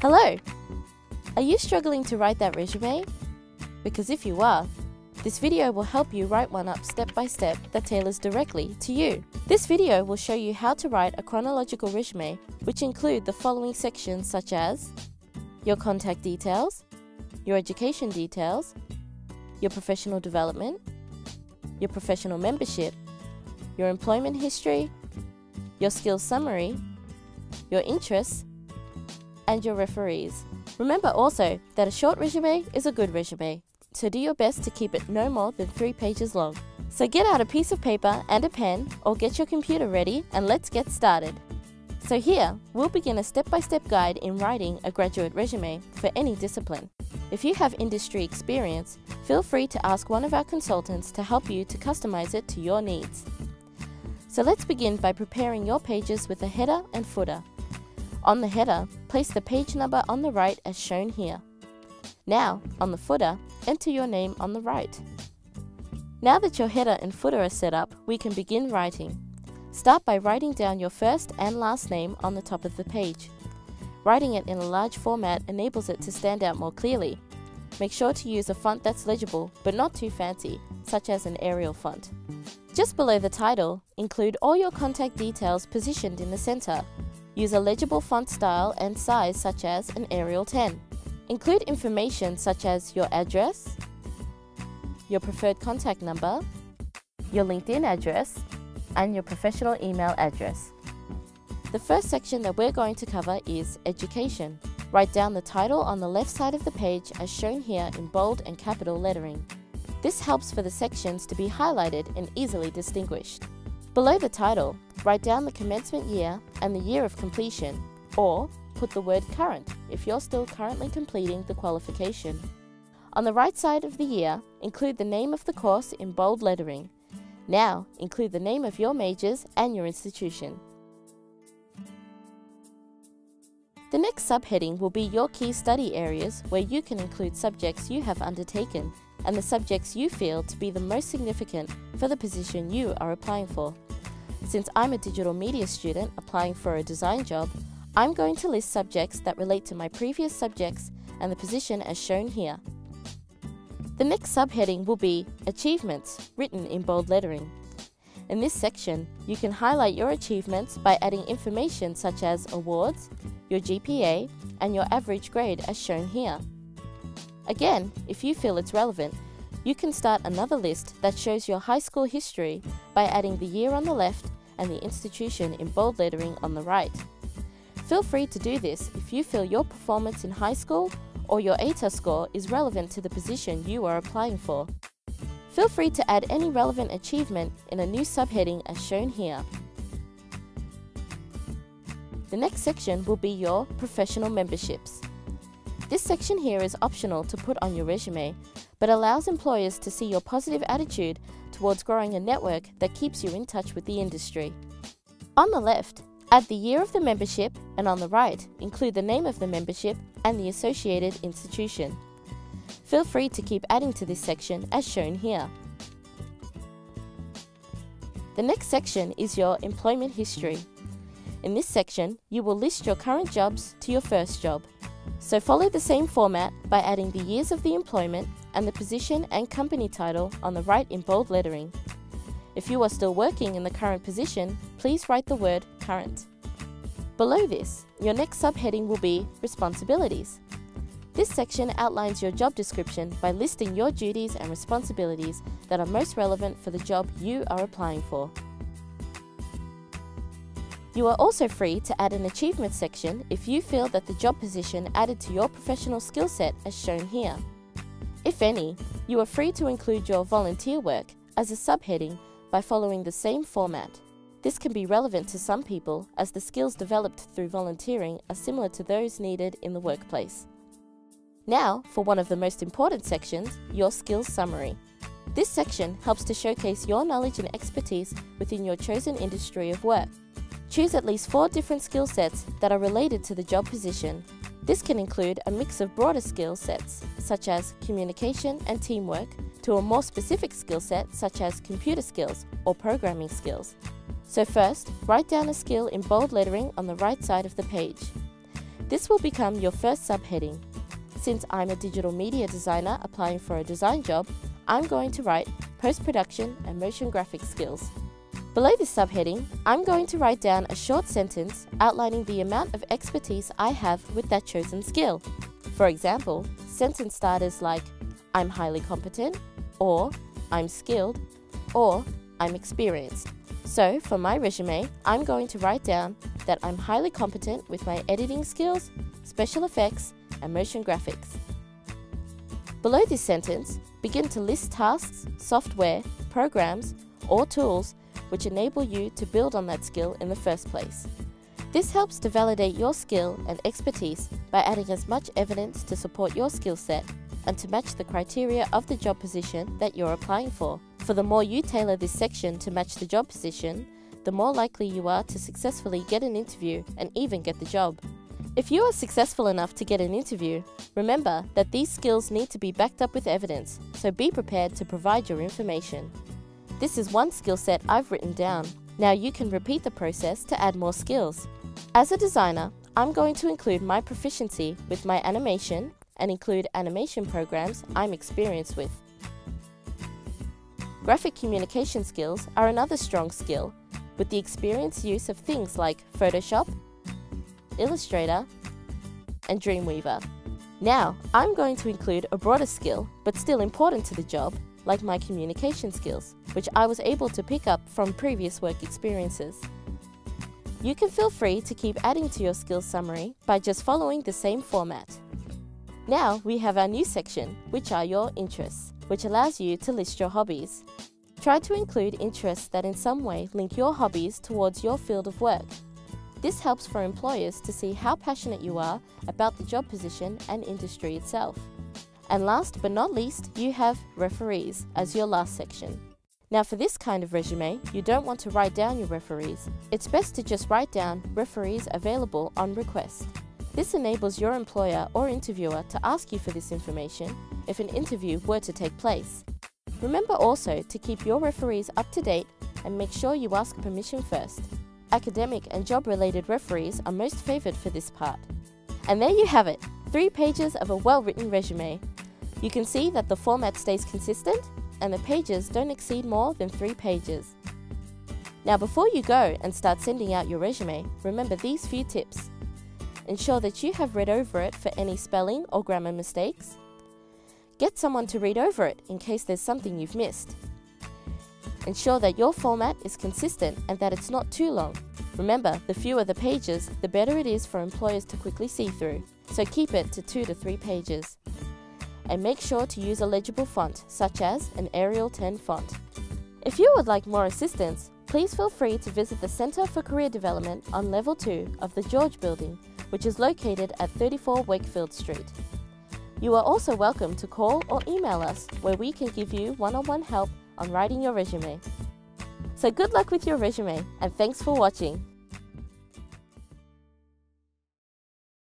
Hello! Are you struggling to write that resume? Because if you are, this video will help you write one up step by step that tailors directly to you. This video will show you how to write a chronological resume, which include the following sections such as your contact details, your education details, your professional development, your professional membership, your employment history, your skills summary, your interests, and your referees. Remember also that a short resume is a good resume, so do your best to keep it no more than 3 pages long. So get out a piece of paper and a pen, or get your computer ready and let's get started. So here, we'll begin a step-by-step guide in writing a graduate resume for any discipline. If you have industry experience, feel free to ask one of our consultants to help you to customize it to your needs. So let's begin by preparing your pages with a header and footer. On the header, place the page number on the right as shown here. Now, on the footer, enter your name on the right. Now that your header and footer are set up, we can begin writing. Start by writing down your first and last name on the top of the page. Writing it in a large format enables it to stand out more clearly. Make sure to use a font that's legible but not too fancy, such as an Arial font. Just below the title, include all your contact details positioned in the center. Use a legible font style and size such as an Arial 10. Include information such as your address, your preferred contact number, your LinkedIn address, and your professional email address. The first section that we're going to cover is education. Write down the title on the left side of the page as shown here in bold and capital lettering. This helps for the sections to be highlighted and easily distinguished. Below the title, write down the commencement year and the year of completion, or put the word current if you're still currently completing the qualification. On the right side of the year, include the name of the course in bold lettering. Now, include the name of your majors and your institution. The next subheading will be your key study areas, where you can include subjects you have undertaken and the subjects you feel to be the most significant for the position you are applying for. Since I'm a digital media student applying for a design job, I'm going to list subjects that relate to my previous subjects and the position as shown here. The next subheading will be Achievements, written in bold lettering. In this section, you can highlight your achievements by adding information such as awards, your GPA, and your average grade as shown here. Again, if you feel it's relevant, you can start another list that shows your high school history by adding the year on the left and the institution in bold lettering on the right. Feel free to do this if you feel your performance in high school or your ATAR score is relevant to the position you are applying for. Feel free to add any relevant achievement in a new subheading as shown here. The next section will be your professional memberships. This section here is optional to put on your resume, but allows employers to see your positive attitude towards growing a network that keeps you in touch with the industry. On the left, add the year of the membership, and on the right, include the name of the membership and the associated institution. Feel free to keep adding to this section as shown here. The next section is your employment history. In this section, you will list your current jobs to your first job. So follow the same format by adding the years of the employment and the position and company title on the right in bold lettering. If you are still working in the current position, please write the word current. Below this, your next subheading will be responsibilities. This section outlines your job description by listing your duties and responsibilities that are most relevant for the job you are applying for. You are also free to add an achievement section if you feel that the job position added to your professional skill set as shown here. If any, you are free to include your volunteer work as a subheading by following the same format. This can be relevant to some people as the skills developed through volunteering are similar to those needed in the workplace. Now, for one of the most important sections, your skills summary. This section helps to showcase your knowledge and expertise within your chosen industry of work. Choose at least 4 different skill sets that are related to the job position. This can include a mix of broader skill sets, such as communication and teamwork, to a more specific skill set such as computer skills or programming skills. So first, write down a skill in bold lettering on the right side of the page. This will become your first subheading. Since I'm a digital media designer applying for a design job, I'm going to write post-production and motion graphics skills. Below this subheading, I'm going to write down a short sentence outlining the amount of expertise I have with that chosen skill. For example, sentence starters like, I'm highly competent, or I'm skilled, or I'm experienced. So, for my resume, I'm going to write down that I'm highly competent with my editing skills, special effects, and motion graphics. Below this sentence, begin to list tasks, software, programs, or tools which enable you to build on that skill in the first place. This helps to validate your skill and expertise by adding as much evidence to support your skill set and to match the criteria of the job position that you're applying for. For the more you tailor this section to match the job position, the more likely you are to successfully get an interview and even get the job. If you are successful enough to get an interview, remember that these skills need to be backed up with evidence, so be prepared to provide your information. This is one skill set I've written down. Now you can repeat the process to add more skills. As a designer, I'm going to include my proficiency with my animation and include animation programs I'm experienced with. Graphic communication skills are another strong skill, with the experienced use of things like Photoshop, Illustrator, and Dreamweaver. Now, I'm going to include a broader skill, but still important to the job, like my communication skills, which I was able to pick up from previous work experiences. You can feel free to keep adding to your skills summary by just following the same format. Now we have our new section, which are your interests, which allows you to list your hobbies. Try to include interests that in some way link your hobbies towards your field of work. This helps for employers to see how passionate you are about the job position and industry itself. And last but not least, you have referees as your last section. Now for this kind of resume, you don't want to write down your referees. It's best to just write down referees available on request. This enables your employer or interviewer to ask you for this information if an interview were to take place. Remember also to keep your referees up to date and make sure you ask permission first. Academic and job-related referees are most favoured for this part. And there you have it, 3 pages of a well-written resume. You can see that the format stays consistent and the pages don't exceed more than 3 pages. Now before you go and start sending out your resume, remember these few tips. Ensure that you have read over it for any spelling or grammar mistakes. Get someone to read over it in case there's something you've missed. Ensure that your format is consistent and that it's not too long. Remember, the fewer the pages, the better it is for employers to quickly see through, so keep it to 2 to 3 pages. And make sure to use a legible font, such as an Arial 10 font. If you would like more assistance, please feel free to visit the Centre for Career Development on Level 2 of the George Building, which is located at 34 Wakefield Street. You are also welcome to call or email us, where we can give you one-on-one help on writing your resume. So good luck with your resume, and thanks for watching.